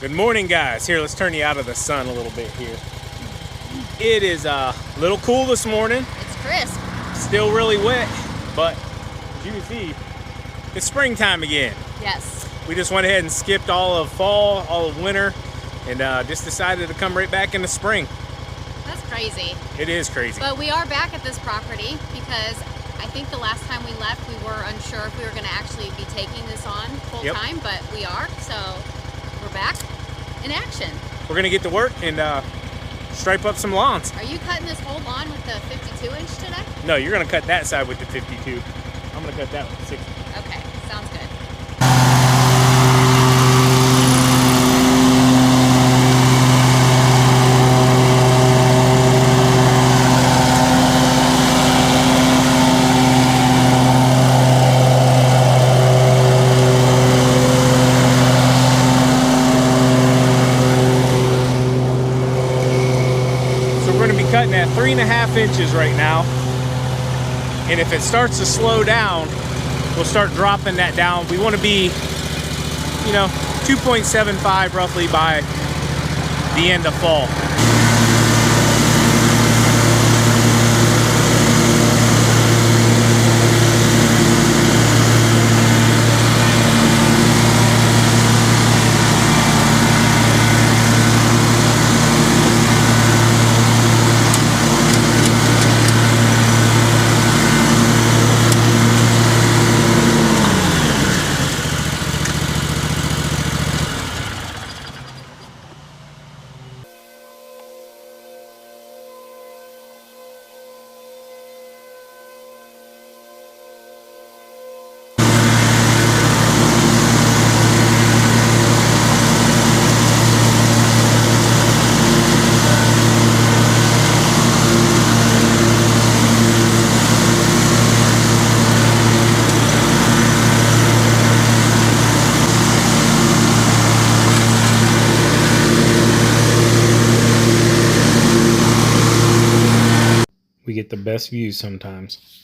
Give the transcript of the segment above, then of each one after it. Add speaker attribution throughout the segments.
Speaker 1: Good morning, guys. Here, let's turn you out of the sun a little bit here. It is a little cool this morning.
Speaker 2: It's crisp.
Speaker 1: Still really wet, but as you can see, it's springtime again.
Speaker 2: Yes.
Speaker 1: We just went ahead and skipped all of fall, all of winter, and just decided to come right back into spring.
Speaker 2: That's crazy.
Speaker 1: It is crazy.
Speaker 2: But we are back at this property because I think the last time we left, we were unsure if we were going to actually be taking this on full time, but we are. So we're back in action.
Speaker 1: We're gonna get to work and stripe up some lawns.
Speaker 2: Are you cutting this whole lawn with the 52-inch today?
Speaker 1: No, you're gonna cut that side with the 52. I'm gonna cut that with the 60.
Speaker 2: Okay, sounds good.
Speaker 1: Cutting at 3.5 inches right now, and if it starts to slow down, we'll start dropping that down. We want to be, 2.75 roughly by the end of fall. We get the best views sometimes.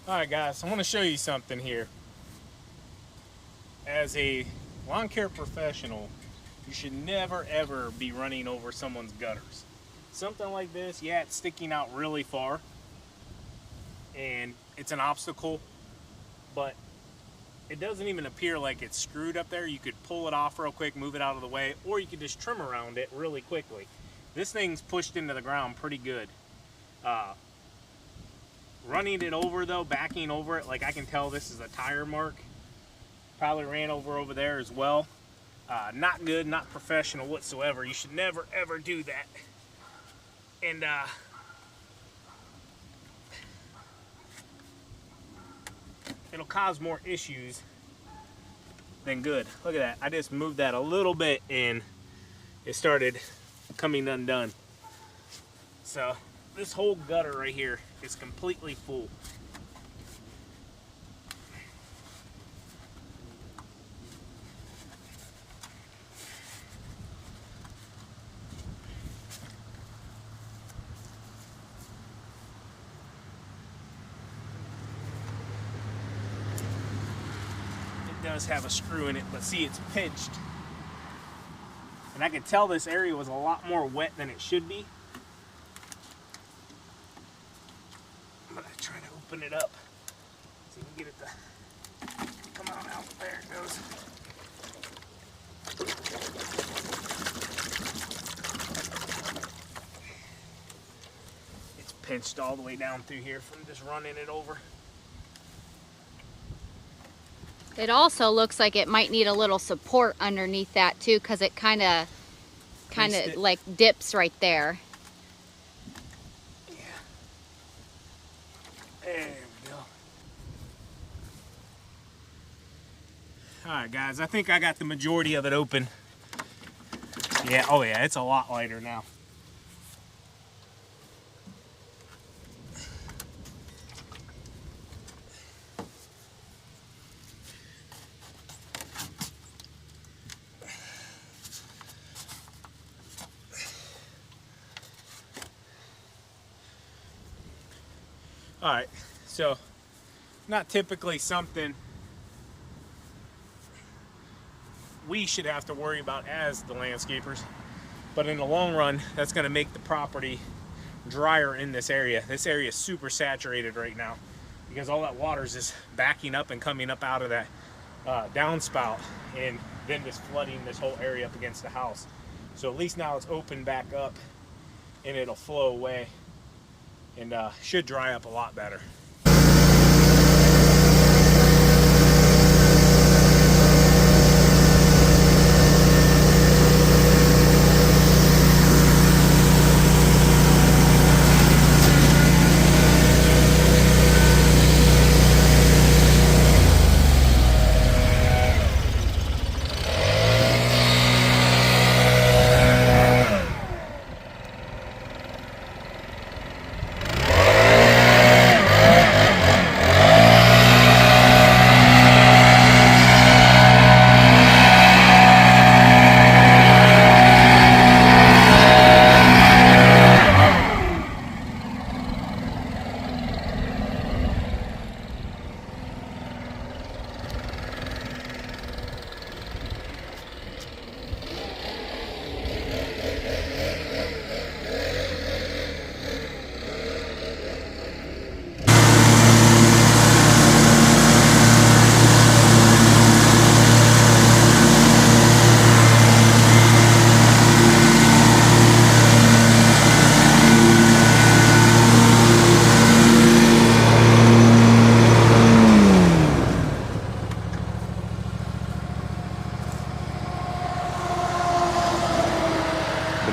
Speaker 1: Alright guys, I want to show you something here. As a lawn care professional, you should never ever be running over someone's gutters. Something like this, yeah, it's sticking out really far and it's an obstacle, but it doesn't even appear like it's screwed up there. You could pull it off real quick, move it out of the way, or you could just trim around it really quickly. This thing's pushed into the ground pretty good. Running it over though, backing over it, like I can tell this is a tire mark. Probably ran over there as well. Not good, not professional whatsoever. You should never ever do that. And it'll cause more issues than good. Look at that. I just moved that a little bit and it started coming undone. So this whole gutter right here is completely full. Does have a screw in it, but see, it's pinched, and I could tell this area was a lot more wet than it should be. I'm gonna try to open it up so you can get it to come out. There it goes. It's pinched all the way down through here from just running it over.
Speaker 2: It also looks like it might need a little support underneath that too, because it kind of like dips right there.
Speaker 1: Yeah. There we go. All right, guys. I think I got the majority of it open. Yeah. Oh, yeah. It's a lot lighter now. All right, so not typically something we should have to worry about as the landscapers, but in the long run, that's going to make the property drier in this area. This area is super saturated right now because all that water is just backing up and coming up out of that downspout and then just flooding this whole area up against the house. So at least now it's open back up and it'll flow away and should dry up a lot better.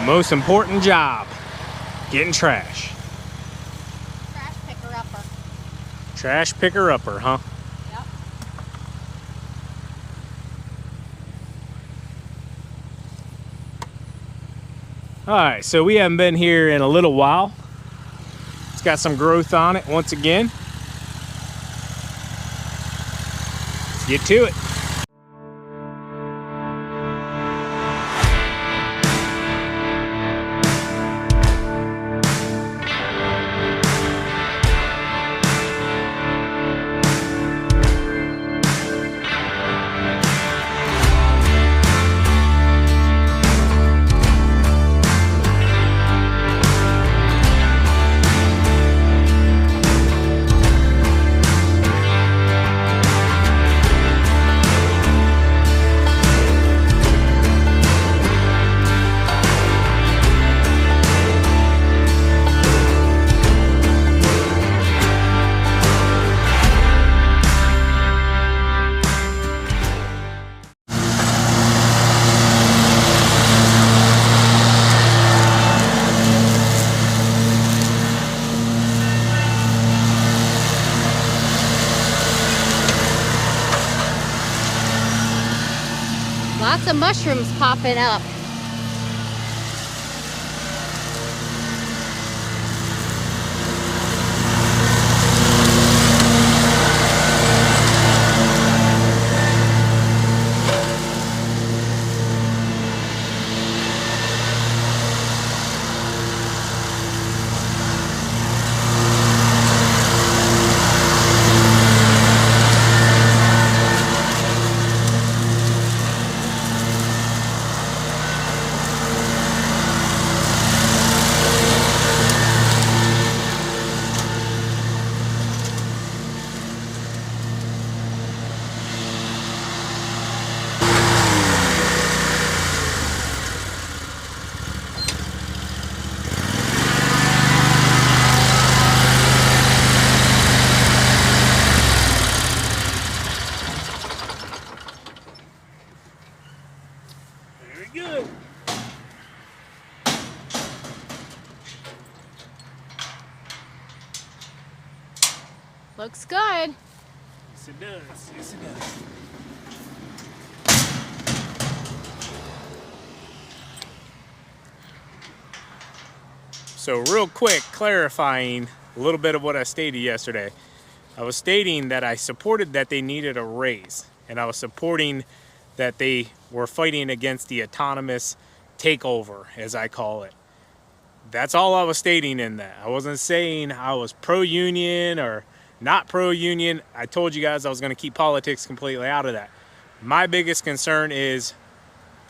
Speaker 1: Most important job, getting trash.
Speaker 2: Trash picker upper.
Speaker 1: Trash picker upper, huh?
Speaker 2: Yep.
Speaker 1: All right, so we haven't been here in a little while. It's got some growth on it once again. Let's get to it.
Speaker 2: Lots of mushrooms popping up.
Speaker 1: Good.
Speaker 2: Looks good.
Speaker 1: Yes, it does. Yes, it does. So real quick, clarifying a little bit of what I stated yesterday. I was stating that I supported that they needed a raise, and I was supporting that they were fighting against the autonomous takeover, as I call it. That's all I was stating in that. I wasn't saying I was pro-union or not pro-union. I told you guys I was going to keep politics completely out of that. My biggest concern is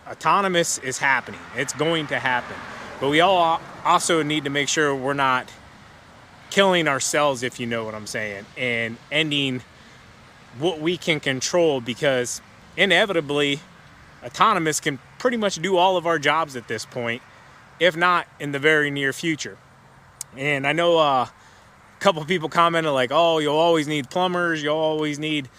Speaker 1: autonomous is happening. It's going to happen. But we all also need to make sure we're not killing ourselves, if you know what I'm saying, and ending what we can control, because inevitably autonomous can pretty much do all of our jobs at this point, if not in the very near future. And I know a couple of people commented like, oh, you'll always need plumbers, you'll always need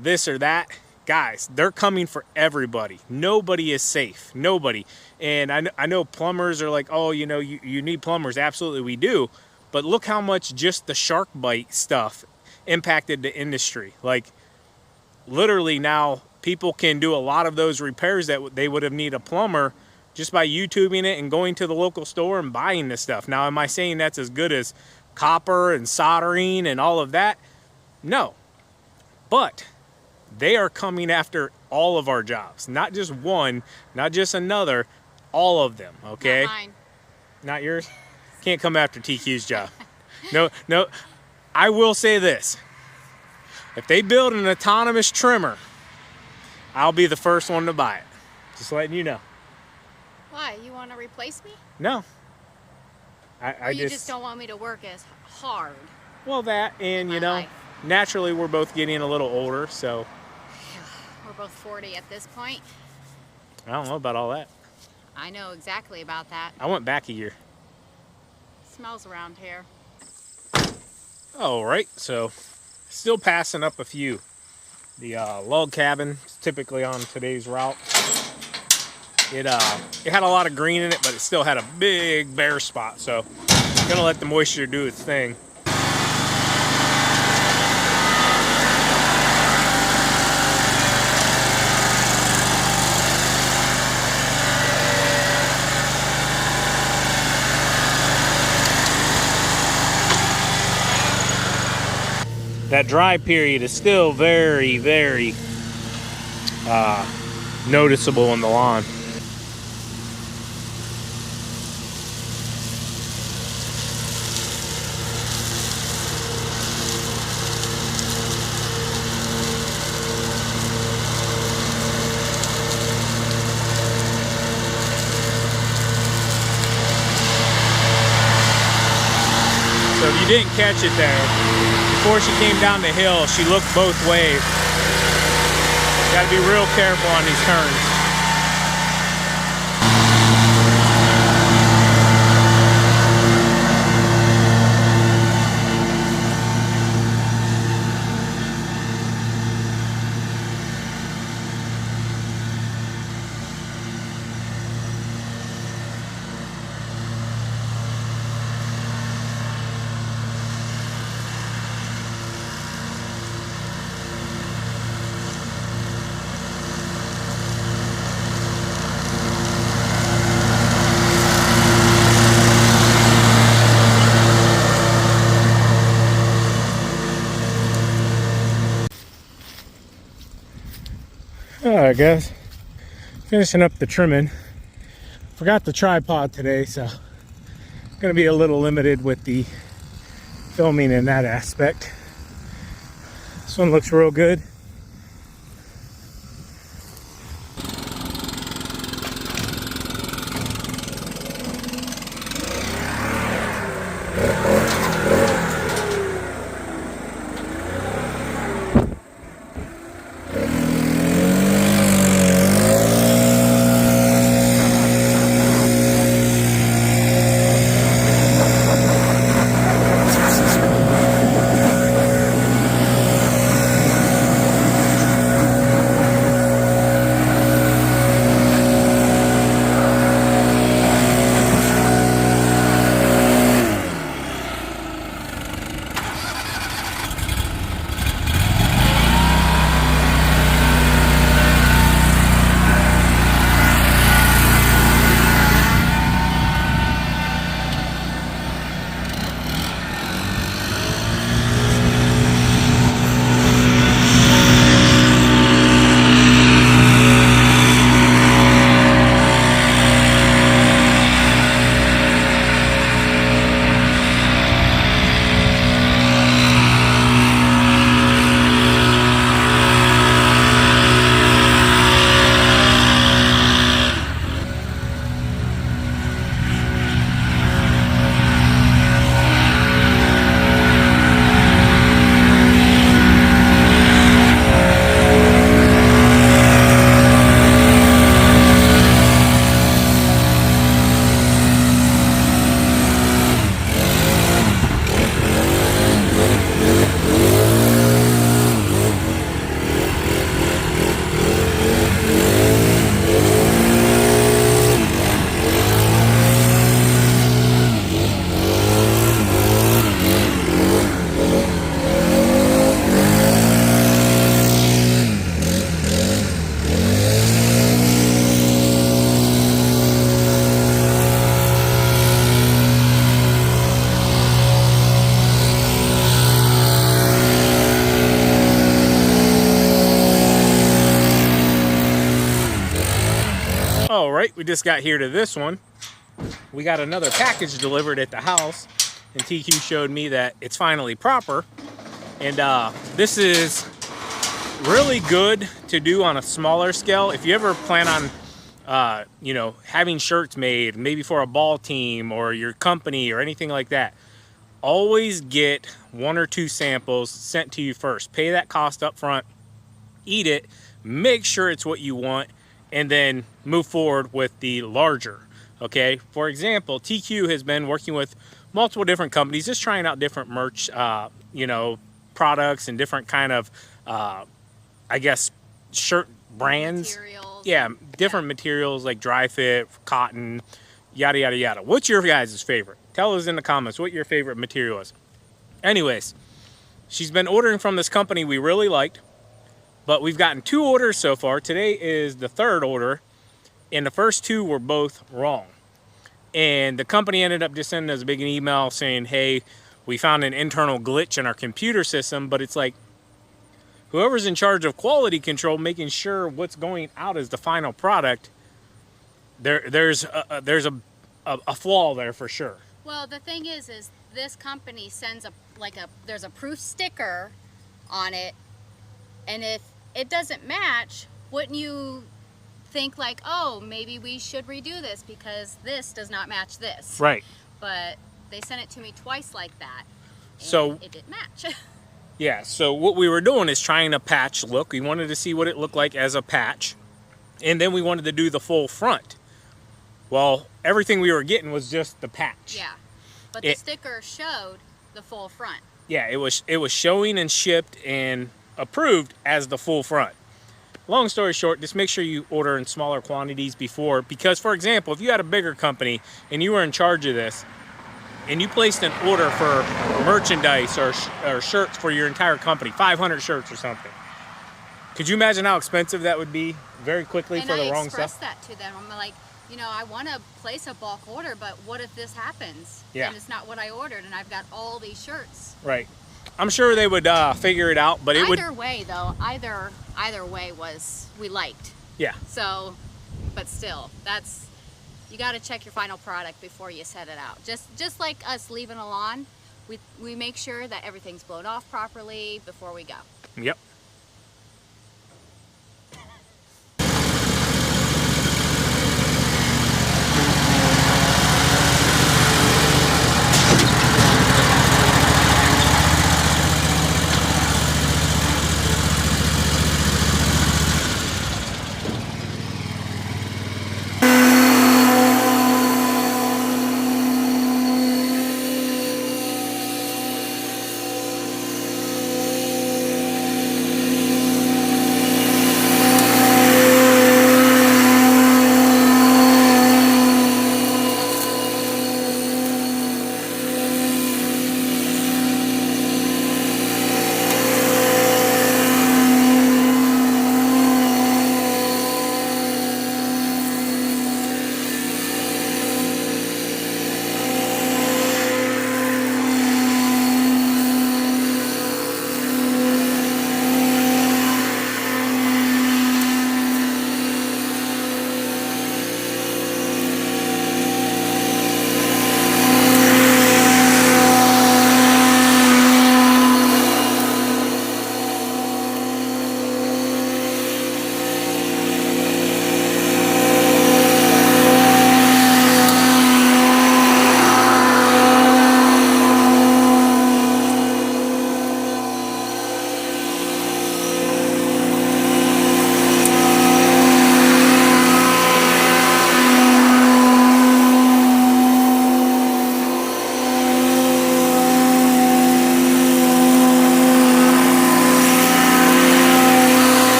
Speaker 1: this or that. Guys, they're coming for everybody. Nobody is safe. Nobody. And I know plumbers are like, oh, you know, you need plumbers. Absolutely, we do. But look how much just the shark bite stuff impacted the industry. Like, literally now people can do a lot of those repairs that they would have needed a plumber just by YouTubing it and going to the local store and buying this stuff. Now, am I saying that's as good as copper and soldering and all of that? No. But they are coming after all of our jobs. Not just one, not just another, all of them, okay?
Speaker 2: Not mine.
Speaker 1: Not yours? Can't come after TQ's job. No. I will say this. If they build an autonomous trimmer, I'll be the first one to buy it. Just letting you know.
Speaker 2: Why? You want to replace me?
Speaker 1: No.
Speaker 2: Or you just don't want me to work as hard?
Speaker 1: Well, that, and you know,
Speaker 2: life.
Speaker 1: Naturally we're both getting a little older, so.
Speaker 2: We're both 40 at this point.
Speaker 1: I don't know about all that.
Speaker 2: I know exactly about that.
Speaker 1: I went back a year.
Speaker 2: Smells around here.
Speaker 1: All right, so still passing up a few. The log cabin is typically on today's route. It had a lot of green in it, but it still had a big bare spot, so I'm gonna let the moisture do its thing. That dry period is still very, very noticeable in the lawn. So if you didn't catch it there, before she came down the hill, she looked both ways. Got to be real careful on these turns. Alright guys, finishing up the trimming. Forgot the tripod today, so gonna be a little limited with the filming in that aspect. This one looks real good. All right, we just got here to this one. We got another package delivered at the house, and TQ showed me that it's finally proper. And this is really good to do on a smaller scale. If you ever plan on, you know, having shirts made, maybe for a ball team or your company or anything like that, always get 1 or 2 samples sent to you first. Pay that cost up front, eat it, make sure it's what you want, and then move forward with the larger. Okay, for example, TQ has been working with multiple different companies, just trying out different merch, you know, products and different kind of, I guess, shirt brands.
Speaker 2: Materials.
Speaker 1: Yeah, different materials like dry fit, cotton, yada, yada, yada. What's your guys' favorite? Tell us in the comments what your favorite material is. Anyways, she's been ordering from this company we really liked, but we've gotten 2 orders so far. Today is the 3rd order, and the first 2 were both wrong. And the company ended up just sending us a big email saying, hey, we found an internal glitch in our computer system, but it's like, whoever's in charge of quality control, making sure what's going out is the final product, there's a flaw there for sure.
Speaker 2: Well, the thing is this company sends there's a proof sticker on it, and if it doesn't match, wouldn't you think like, oh, maybe we should redo this because this does not match this?
Speaker 1: Right.
Speaker 2: But they sent it to me twice like that, and
Speaker 1: so
Speaker 2: it didn't match.
Speaker 1: Yeah, so what we were doing is trying a patch look. We wanted to see what it looked like as a patch, and then we wanted to do the full front. Well, everything we were getting was just the patch.
Speaker 2: Yeah, but the sticker showed the full front.
Speaker 1: Yeah, it was showing and shipped and approved as the full front. Long story short, just make sure you order in smaller quantities before, because for example, if you had a bigger company and you were in charge of this and you placed an order for merchandise or shirts for your entire company, 500 shirts or something, could you imagine how expensive that would be very quickly for the wrong stuff?
Speaker 2: And I expressed that to them. I'm like, you know, I want to place a bulk order, but what if this happens?
Speaker 1: Yeah.
Speaker 2: And it's not what I ordered, and I've got all these shirts.
Speaker 1: Right. I'm sure they would figure it out, but it would...
Speaker 2: Either way, though, either way we liked.
Speaker 1: Yeah.
Speaker 2: So, but still, that's, you got to check your final product before you set it out. Just like us leaving a lawn, we make sure that everything's blown off properly before we go.
Speaker 1: Yep.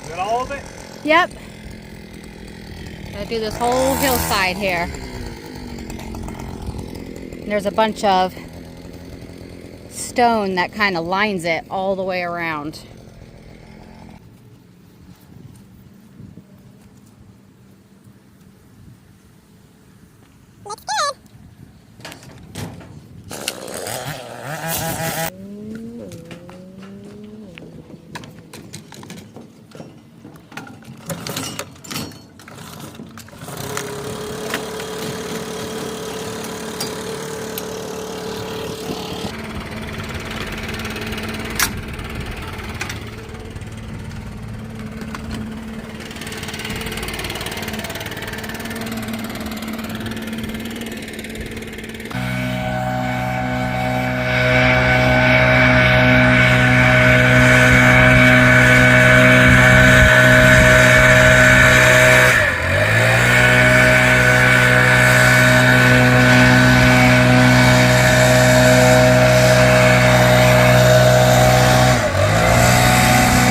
Speaker 1: Is that all of it?
Speaker 2: Yep. Gotta do this whole hillside here. There's a bunch of stone that kind of lines it all the way around.